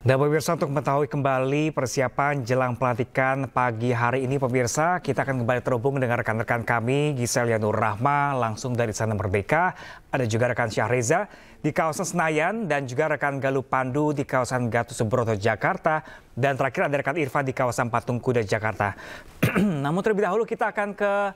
Dan pemirsa, untuk mengetahui kembali persiapan jelang pelantikan pagi hari ini, pemirsa, kita akan kembali terhubung dengan rekan-rekan kami, Gisel Yanur Rahma langsung dari Istana Merdeka. Ada juga rekan Syahreza di kawasan Senayan dan juga rekan Galuh Pandu di kawasan Gatot Subroto, Jakarta. Dan terakhir ada rekan Irfan di kawasan Patung Kuda, Jakarta. Namun terlebih dahulu kita akan ke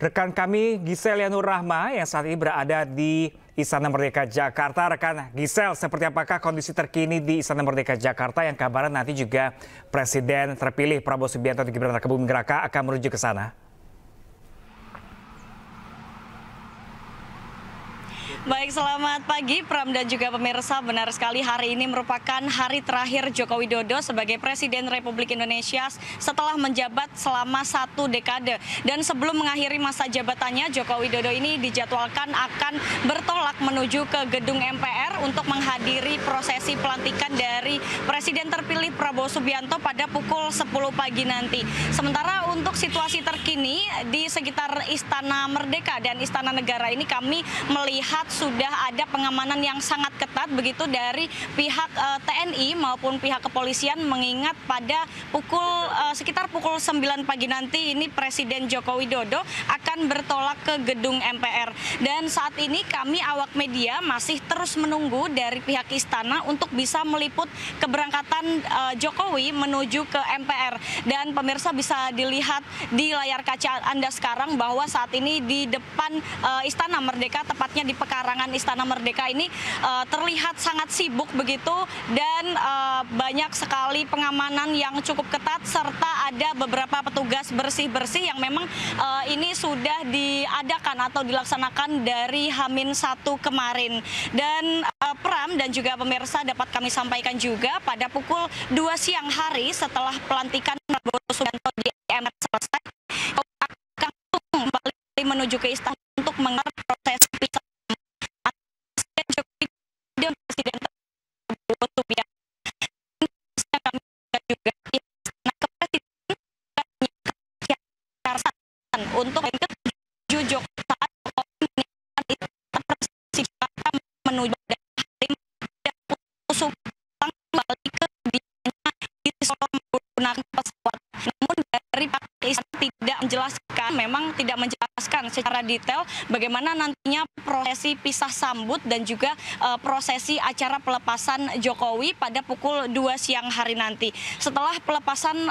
rekan kami Gisel Yanur Rahma yang saat ini berada di Istana Merdeka Jakarta. Rekan Gisel, seperti apakah kondisi terkini di Istana Merdeka Jakarta yang kabarnya nanti juga Presiden terpilih Prabowo Subianto dan Gibran Rakabuming Raka akan menuju ke sana? Baik, selamat pagi Pram dan juga pemirsa. Benar sekali, hari ini merupakan hari terakhir Joko Widodo sebagai Presiden Republik Indonesia setelah menjabat selama 1 dekade. Dan sebelum mengakhiri masa jabatannya, Joko Widodo ini dijadwalkan akan bertolak menuju ke gedung MPR untuk menghadiri prosesi pelantikan dari Presiden terpilih Prabowo Subianto pada pukul 10 pagi nanti. Sementara untuk situasi terkini di sekitar Istana Merdeka dan Istana Negara ini, kami melihat sudah ada pengamanan yang sangat ketat begitu dari pihak TNI maupun pihak kepolisian, mengingat pada sekitar pukul 9 pagi nanti ini Presiden Joko Widodo akan bertolak ke gedung MPR. Dan saat ini kami awak media masih terus menunggu dari pihak istana untuk bisa meliput keberangkatan Jokowi menuju ke MPR. Dan pemirsa bisa dilihat di layar kaca Anda sekarang bahwa saat ini di depan Istana Merdeka, tepatnya di pekarangan Istana Merdeka ini terlihat sangat sibuk begitu, dan banyak sekali pengamanan yang cukup ketat serta ada beberapa petugas bersih-bersih yang memang ini sudah diadakan atau dilaksanakan dari H-1 kemarin. Dan Pram dan juga pemirsa, dapat kami sampaikan juga pada pukul 2 siang hari setelah pelantikan Prabowo Subianto di MPR selesai, akan kembali menuju ke istana untuk menggelar proses pisah Presiden Prabowo Subianto. Kami juga istana kepresidenan untuk menuju saat menuju kembali ke dianya di Solo menggunakan pesawat. Namun dari pihak istana tidak menjelaskan secara detail bagaimana nantinya prosesi pisah sambut dan juga prosesi acara pelepasan Jokowi pada pukul 2 siang hari nanti. Setelah pelepasan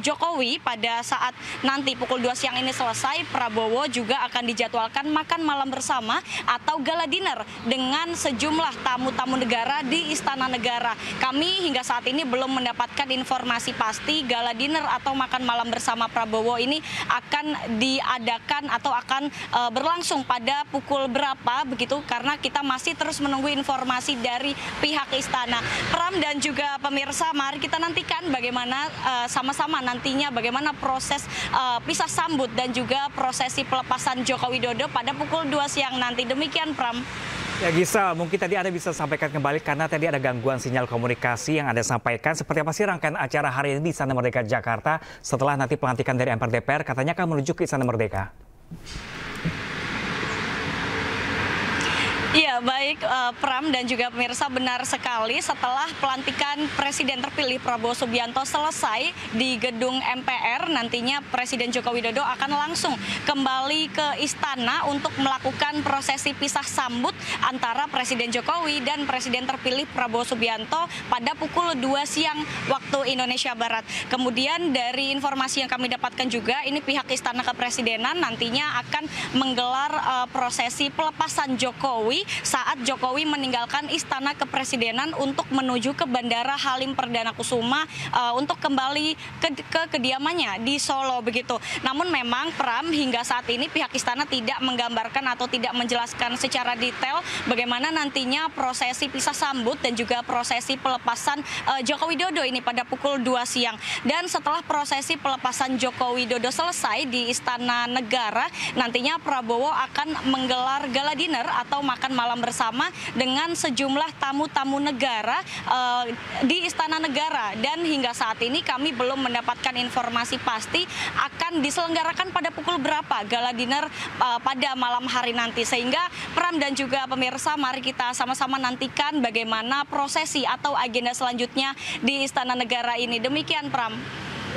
Jokowi pada saat nanti pukul 2 siang ini selesai, Prabowo juga akan dijadwalkan makan malam bersama atau gala dinner dengan sejumlah tamu-tamu negara di Istana Negara. Kami hingga saat ini belum mendapatkan informasi pasti gala dinner atau makan malam bersama Prabowo ini akan diadakan atau akan berlangsung pada pukul berapa begitu, karena kita masih terus menunggu informasi dari pihak istana. Pram dan juga pemirsa, mari kita nantikan bagaimana sama-sama nantinya bagaimana proses pisah sambut dan juga prosesi pelepasan Joko Widodo pada pukul 2 siang nanti. Demikian Pram. Ya Gisel, mungkin tadi Anda bisa sampaikan kembali karena tadi ada gangguan sinyal komunikasi yang Anda sampaikan. Seperti apa sih rangkaian acara hari ini di Istana Merdeka Jakarta setelah nanti pelantikan dari MPR DPR, katanya akan menuju ke Istana Merdeka? Iya, baik Pram dan juga pemirsa, benar sekali. Setelah pelantikan Presiden terpilih Prabowo Subianto selesai di gedung MPR, nantinya Presiden Joko Widodo akan langsung kembali ke istana untuk melakukan prosesi pisah sambut antara Presiden Jokowi dan Presiden terpilih Prabowo Subianto pada pukul 2 siang waktu Indonesia Barat. Kemudian dari informasi yang kami dapatkan juga, ini pihak Istana Kepresidenan nantinya akan menggelar prosesi pelepasan Jokowi saat Jokowi meninggalkan Istana Kepresidenan untuk menuju ke Bandara Halim Perdana Kusuma untuk kembali ke kediamannya di Solo begitu. Namun memang Pram, hingga saat ini pihak istana tidak menggambarkan atau tidak menjelaskan secara detail bagaimana nantinya prosesi pisah sambut dan juga prosesi pelepasan Joko Widodo ini pada pukul 2 siang. Dan setelah prosesi pelepasan Joko Widodo selesai di Istana Negara, nantinya Prabowo akan menggelar gala dinner atau makan malam bersama dengan sejumlah tamu-tamu negara di Istana Negara, dan hingga saat ini kami belum mendapatkan informasi pasti akan diselenggarakan pada pukul berapa gala dinner pada malam hari nanti. Sehingga Pram dan juga pemirsa, mari kita sama-sama nantikan bagaimana prosesi atau agenda selanjutnya di Istana Negara ini. Demikian, Pram.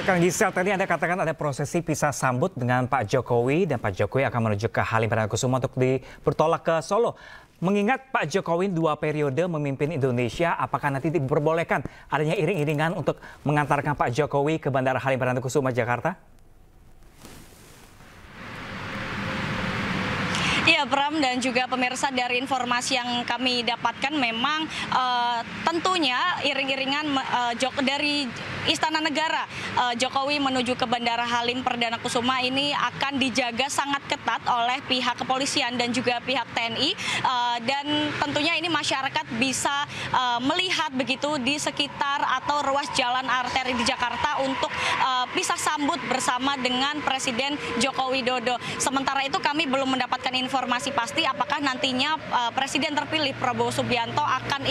Kang Gisel, tadi Anda katakan ada prosesi pisah sambut dengan Pak Jokowi, dan Pak Jokowi akan menuju ke Halim Perdanakusuma untuk bertolak ke Solo. Mengingat Pak Jokowi 2 periode memimpin Indonesia, apakah nanti diperbolehkan adanya iring-iringan untuk mengantarkan Pak Jokowi ke Bandara Halim Perdanakusuma Jakarta? Iya, Pram dan juga pemirsa, dari informasi yang kami dapatkan memang tentunya iring-iringan dari Istana Negara Jokowi menuju ke Bandara Halim Perdanakusuma ini akan dijaga sangat ketat oleh pihak kepolisian dan juga pihak TNI, dan tentunya ini masyarakat bisa melihat begitu di sekitar atau ruas jalan arteri di Jakarta untuk pisah sambut bersama dengan Presiden Joko Widodo. Sementara itu kami belum mendapatkan informasi pasti apakah nantinya Presiden terpilih Prabowo Subianto akan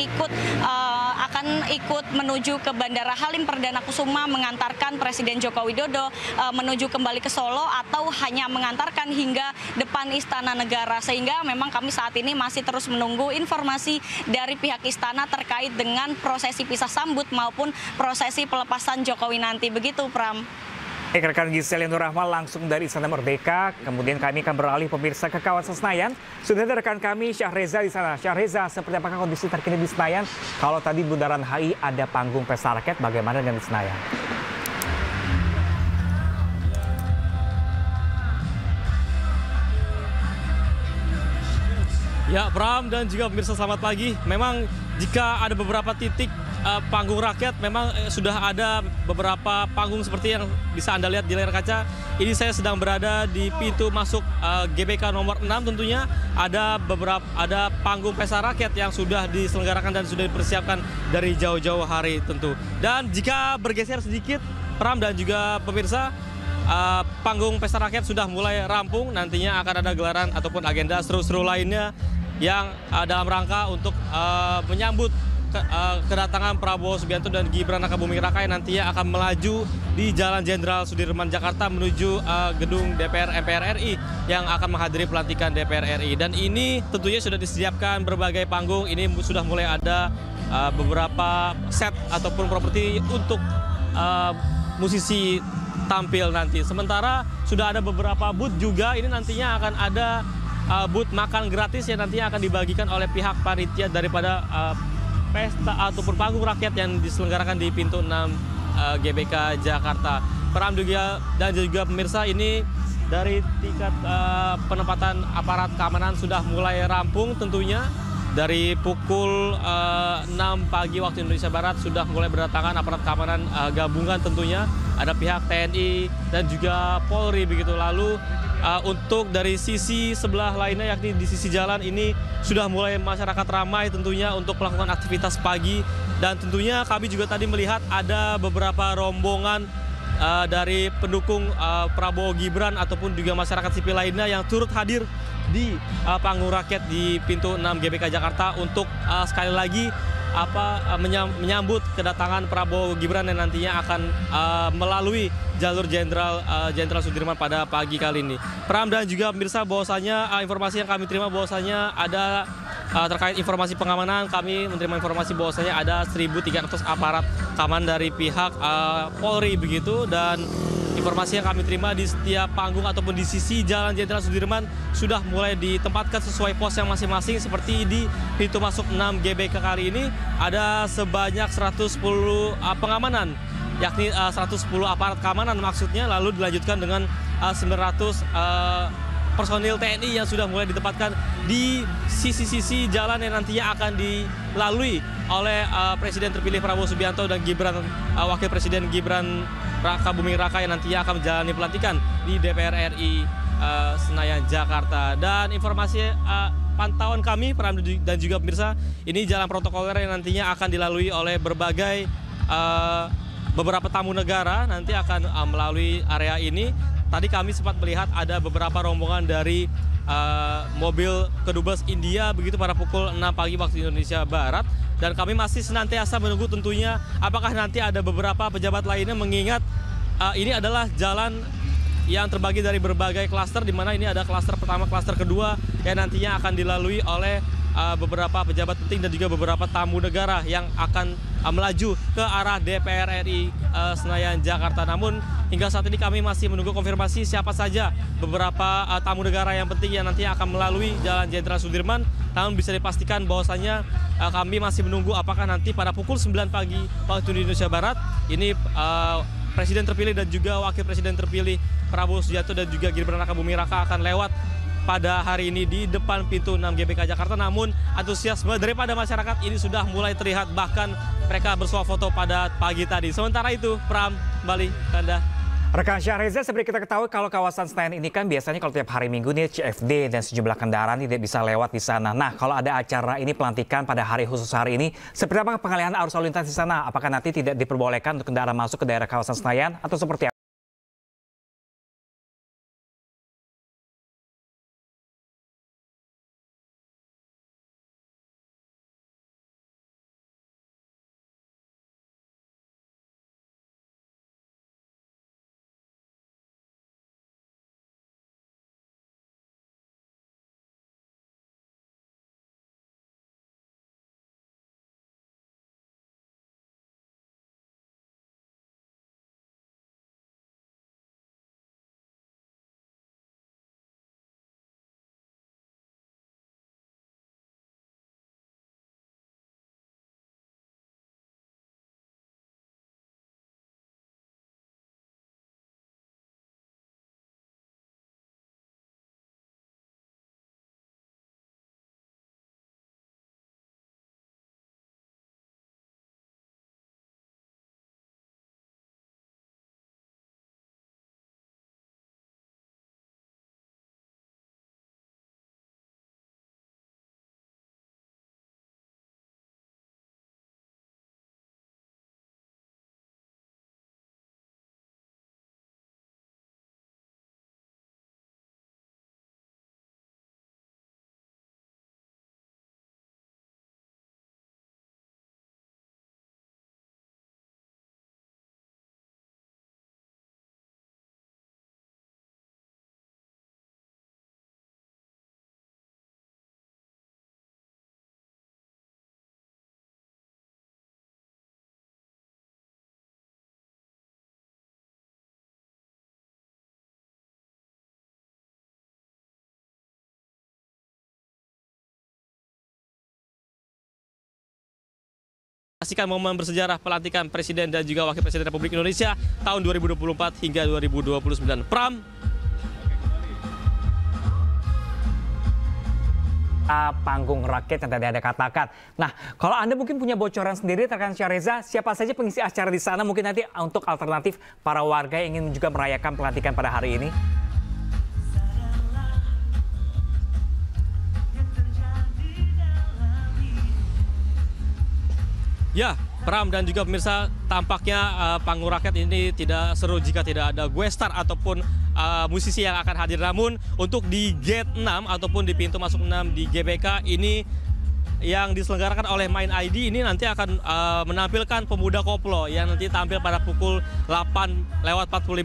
ikut menuju ke Bandara Halim Perdanakusuma mengantarkan Presiden Joko Widodo menuju kembali ke Solo, atau hanya mengantarkan hingga depan Istana Negara. Sehingga memang kami saat ini masih terus menunggu informasi dari pihak istana terkait dengan prosesi pisah sambut maupun prosesi pelepasan Jokowi nanti. Begitu, Pram. Rekan Gisel Nur Rahma langsung dari Istana Merdeka. Kemudian kami akan beralih pemirsa ke kawasan Senayan. Sudah ada rekan kami Syahreza di sana. Syahreza, seperti apakah kondisi terkini di Senayan? Kalau tadi Bundaran HI ada panggung pesta rakyat, bagaimana dengan di Senayan? Ya, Pram dan juga pemirsa, selamat pagi. Memang jika ada beberapa titik panggung rakyat, memang sudah ada beberapa panggung seperti yang bisa Anda lihat di layar kaca. Ini saya sedang berada di pintu masuk GBK nomor 6. Tentunya ada panggung pesta rakyat yang sudah diselenggarakan dan sudah dipersiapkan dari jauh-jauh hari tentu. Dan jika bergeser sedikit, Pram dan juga pemirsa, panggung pesta rakyat sudah mulai rampung. Nantinya akan ada gelaran ataupun agenda seru-seru lainnya yang dalam rangka untuk menyambut kedatangan Prabowo Subianto dan Gibran Rakabuming Raka yang nantinya akan melaju di Jalan Jenderal Sudirman Jakarta menuju gedung DPR MPR RI yang akan menghadiri pelantikan DPR RI. Dan ini tentunya sudah disediakan berbagai panggung. Ini sudah mulai ada beberapa set ataupun properti untuk musisi tampil nanti. Sementara sudah ada beberapa booth juga. Ini nantinya akan ada booth makan gratis yang nantinya akan dibagikan oleh pihak panitia daripada pesta ataupun panggung rakyat yang diselenggarakan di pintu 6 GBK Jakarta. Pram dan juga pemirsa, ini dari tingkat penempatan aparat keamanan sudah mulai rampung tentunya. Dari pukul 6 pagi waktu Indonesia Barat sudah mulai berdatangan aparat keamanan gabungan tentunya. Ada pihak TNI dan juga Polri begitu. Lalu untuk dari sisi sebelah lainnya, yakni di sisi jalan ini sudah mulai masyarakat ramai tentunya untuk melakukan aktivitas pagi. Dan tentunya kami juga tadi melihat ada beberapa rombongan dari pendukung Prabowo Gibran ataupun juga masyarakat sipil lainnya yang turut hadir di panggung rakyat di pintu 6 GBK Jakarta untuk sekali lagi menyambut kedatangan Prabowo Gibran yang nantinya akan melalui jalur Jenderal Sudirman pada pagi kali ini. Pram dan juga pemirsa, bahwasanya informasi yang kami terima bahwasanya ada terkait informasi pengamanan, kami menerima informasi bahwasanya ada 1.300 aparat keamanan dari pihak Polri begitu. Dan informasi yang kami terima di setiap panggung ataupun di sisi Jalan Jenderal Sudirman sudah mulai ditempatkan sesuai pos yang masing-masing. Seperti di pintu masuk 6 GBK kali ini ada sebanyak 110 pengamanan, yakni 110 aparat keamanan maksudnya, lalu dilanjutkan dengan 900 personil TNI yang sudah mulai ditempatkan di sisi-sisi jalan yang nantinya akan dilalui oleh Presiden terpilih Prabowo Subianto dan Wakil Presiden Gibran Rakabuming Raka yang nantinya akan menjalani pelantikan di DPR RI Senayan, Jakarta. Dan informasi pantauan kami dan juga pemirsa, ini jalan protokoler yang nantinya akan dilalui oleh berbagai beberapa tamu negara nanti akan melalui area ini. Tadi kami sempat melihat ada beberapa rombongan dari mobil kedubes India begitu pada pukul 6 pagi waktu Indonesia Barat. Dan kami masih senantiasa menunggu tentunya apakah nanti ada beberapa pejabat lainnya, mengingat ini adalah jalan yang terbagi dari berbagai klaster, di mana ini ada klaster pertama, klaster kedua yang nantinya akan dilalui oleh beberapa pejabat penting dan juga beberapa tamu negara yang akan melaju ke arah DPR RI Senayan, Jakarta. Namun hingga saat ini kami masih menunggu konfirmasi siapa saja beberapa tamu negara yang penting yang nantinya akan melalui Jalan Jenderal Sudirman. Namun bisa dipastikan bahwasannya kami masih menunggu apakah nanti pada pukul 9 pagi waktu Indonesia Barat ini Presiden terpilih dan juga Wakil Presiden terpilih Prabowo Subianto dan juga Gibran Rakabuming Raka akan lewat pada hari ini di depan pintu 6 GBK Jakarta. Namun antusiasme daripada masyarakat ini sudah mulai terlihat, bahkan mereka bersuah foto pada pagi tadi. Sementara itu, Pram, kembali Anda. Rekan Syahreza, seperti kita ketahui kalau kawasan Senayan ini kan biasanya kalau tiap hari Minggu nih CFD dan sejumlah kendaraan tidak bisa lewat di sana. Nah, kalau ada acara ini pelantikan pada hari khusus hari ini, seperti apa pengalihan arus lalu lintas di sana? Apakah nanti tidak diperbolehkan untuk kendaraan masuk ke daerah kawasan Senayan atau seperti apa? Saksikan momen bersejarah pelantikan Presiden dan juga Wakil Presiden Republik Indonesia tahun 2024 hingga 2029. Pram. Panggung rakyat yang tadi Anda katakan. Nah, kalau Anda mungkin punya bocoran sendiri rekan Syahreza, siapa saja pengisi acara di sana mungkin nanti untuk alternatif para warga yang ingin juga merayakan pelantikan pada hari ini? Ya, Pram dan juga pemirsa, tampaknya panggung rakyat ini tidak seru jika tidak ada guestar ataupun musisi yang akan hadir. Namun untuk di gate 6 ataupun di pintu masuk 6 di GBK ini yang diselenggarakan oleh Main ID ini nanti akan menampilkan pemuda koplo yang nanti tampil pada pukul 8:45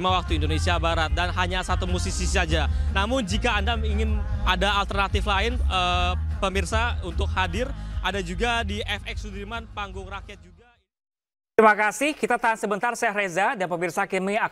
waktu Indonesia Barat, dan hanya satu musisi saja. Namun jika Anda ingin ada alternatif lain pemirsa untuk hadir, ada juga di FX Sudirman panggung rakyat juga. Terima kasih, kita tahan sebentar Syahreza dan pemirsa, kami akan